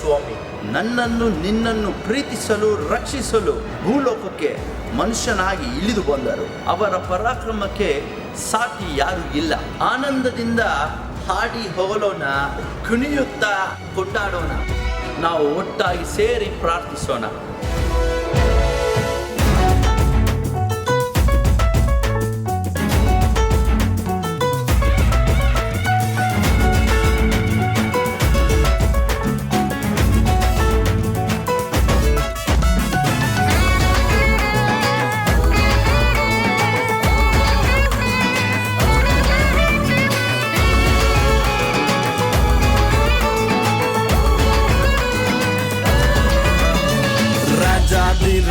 ಸ್ವಾಮಿ ನನ್ನನ್ನು ನಿನ್ನನ್ನು ಪ್ರೀತಿಸಲು ರಕ್ಷಿಸಲು ಭೂಲೋಕಕ್ಕೆ ಮನುಷ್ಯನಾಗಿ ಇಳಿದು ಬಂದರು. ಅವರ ಪರಾಕ್ರಮಕ್ಕೆ ಸಾಟಿ ಯಾರು ಇಲ್ಲ. ಆನಂದದಿಂದ ಹಾಡಿ ಹೊಗಳೋಣ, ಕುಣಿಯುತ್ತಾ ಕೊಂಡಾಡೋಣ. ನಾವು ಒಟ್ಟಾಗಿ ಸೇರಿ ಪ್ರಾರ್ಥಿಸೋಣ.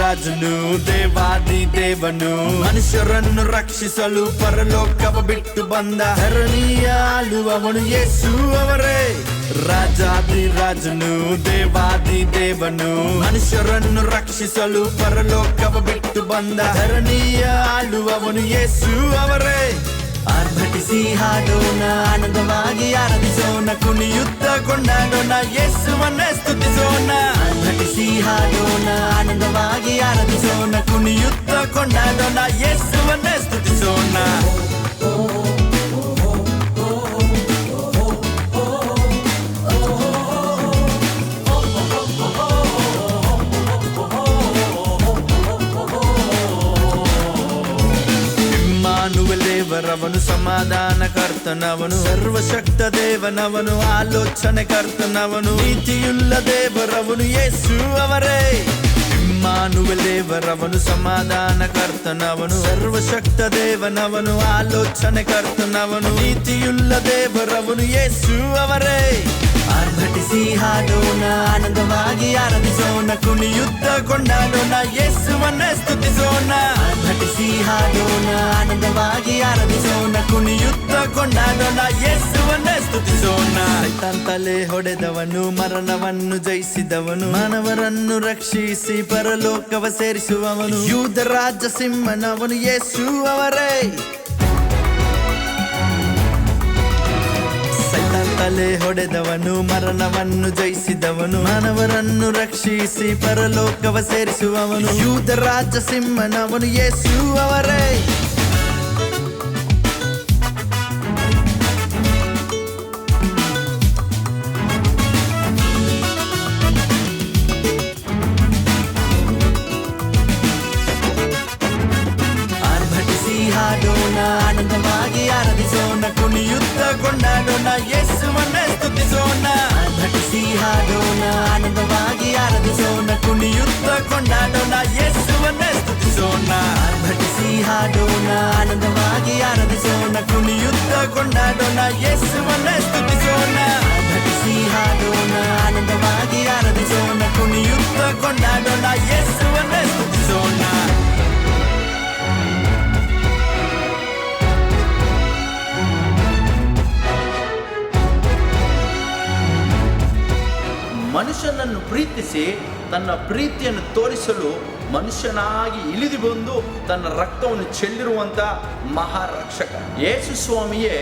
ರಾಜನು ದೇವಾದಿ ದೇವನು ಮನುಷ್ಯರನ್ನು ರಕ್ಷಿಸಲು ಪರಲೋಕವ ಬಿಟ್ಟು ಬಂದ ಧರಣಿಯ ಆಳುವವನು ಯೇಸು ಅವರೇ. ರಾಜಾದಿ ರಾಜನು ದೇವಾದಿ ದೇವನು ಮನುಷ್ಯರನ್ನು ರಕ್ಷಿಸಲು ಪರಲೋಕವ ಬಿಟ್ಟು ಬಂದ ಧರಣಿಯ ಆಳುವವನು ಯೇಸು ಅವರೇ. ಆರ್ಭಟಿಸಿ ಹಾಡೋಣ, ಆನಂದವಾಗಿ ಆರಾಧಿಸೋಣ, ಕುಣಿಯುತ್ತ ಕೊಂಡಾಡೋಣ, ಯೇಸುವನ್ನೇ ಸ್ತುತಿಸೋಣ. ಆರ್ಭಟಿಸಿ ಹಾಡೋಣ, ಆನಂದವಾಗಿ ಆರಾಧಿಸೋಣ, ಕುಣಿಯುತ್ತ ಕೊಂಡಾಡೋಣ, ಯೇಸುವನ್ನೇ ಸ್ತುತಿಸೋಣ. ದೇವರವನು ಸಮಾಧಾನ ಕರ್ತನವನು, ಸರ್ವಶಕ್ತ ದೇವನವನು, ಆಲೋಚನೆ ಕರ್ತನವನು, ನೀತಿಯುಳ್ಳ ದೇವರವನು ಯೇಸು ಅವರೇ. ಇಮ್ಮಾನುವೇಲ್ ದೇವರವನು ಸಮಾಧಾನ ಕರ್ತನವನು, ಸರ್ವಶಕ್ತ ದೇವನವನು, ಆಲೋಚನೆ ಕರ್ತನವನು, ನೀತಿಯುಳ್ಳ ದೇವರವನು ಯೇಸು ಅವರೇ. ಆರ್ಭಟಿಸಿ ಹಾಡೋಣ, ಆನಂದವಾಗಿ ಆರಾಧಿಸೋಣ, ಕುಣಿಯುತ್ತ ಕೊಂಡಾಡೋಣ, ಯೇಸುವನ್ನೇ ಸ್ತುತಿಸೋಣ. ಆರ್ಭಟಿಸಿ ಹಾಡೋಣ, ಆನಂದವಾಗಿ ಆರಾಧಿಸೋಣ, ಕುಣಿಯುತ್ತ ಕೊಂಡಾಡೋಣ, ಯೇಸುವನ್ನೇ ಸ್ತುತಿಸೋಣ. ತಲೆ ಹೊಡೆದವನು, ಮರಣವನ್ನು ಜಯಿಸಿದವನು, ಮಾನವರನ್ನು ರಕ್ಷಿಸಿ ಪರಲೋಕವ ಸೇರಿಸುವವನು, ಯೂದ ರಾಜ ಸಿಂಹನವನು ಯೇಸು ಅವರೇ. ತಲೆ ಹೊಡೆದವನು, ಮರಣವನ್ನು ಜಯಿಸಿದವನು, ಮಾನವರನ್ನು ರಕ್ಷಿಸಿ ಪರಲೋಕವ ಸೇರಿಸುವವನು, ಯೂದ ರಾಜ ಸಿಂಹನವನು ಯೇಸು ಅವರೇ. ಆರ್ಭಟಿಸಿ ಹಾಡೋಣ, ಆನಂದವಾಗಿ ಆರಾಧಿಸೋಣ, ಕುಣಿಯುತ್ತ ಕೊಂಡಾಡೋಣ, ಯೇಸುವನ್ನೇ ಸ್ತುತಿಸೋಣ. ಆರ್ಭಟಿಸಿ ಹಾಡೋಣ, ಆನಂದವಾಗಿ ಆರಾಧಿಸೋಣ, ಕುಣಿಯುತ್ತ ಕೊಂಡಾಡೋಣ, ಯೇಸುವನ್ನೇ ಸ್ತುತಿಸೋಣ. ಆರ್ಭಟಿಸಿ ಹಾಡೋಣ, ಆನಂದವಾಗಿ ಆರಾಧಿಸೋಣ, ಕುಣಿಯುತ್ತ ಕೊಂಡಾಡೋಣ, ಯೇಸುವನ್ನೇ ಸ್ತುತಿಸೋಣ. ಆರ್ಭಟಿಸಿ ಹಾಡೋಣ, ಆನಂದವಾಗಿ ಆರಾಧಿಸೋಣ, ಕುಣಿಯುತ್ತ ಕೊಂಡಾಡೋಣ, ಯೇಸುವನ್ನೇ ಸ್ತುತಿಸೋಣ. ಮನುಷ್ಯನನ್ನು ಪ್ರೀತಿಸಿ ತನ್ನ ಪ್ರೀತಿಯನ್ನು ತೋರಿಸಲು ಮನುಷ್ಯನಾಗಿ ಇಳಿದು ಬಂದು ತನ್ನ ರಕ್ತವನ್ನು ಚೆಲ್ಲಿರುವಂತ ಮಹಾರಕ್ಷಕ ಯೇಸು ಸ್ವಾಮಿಯೇ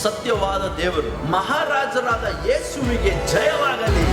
ಸತ್ಯವಾದ ದೇವರು. ಮಹಾರಾಜರಾದ ಯೇಸುವಿಗೆ ಜಯವಾಗಲಿ.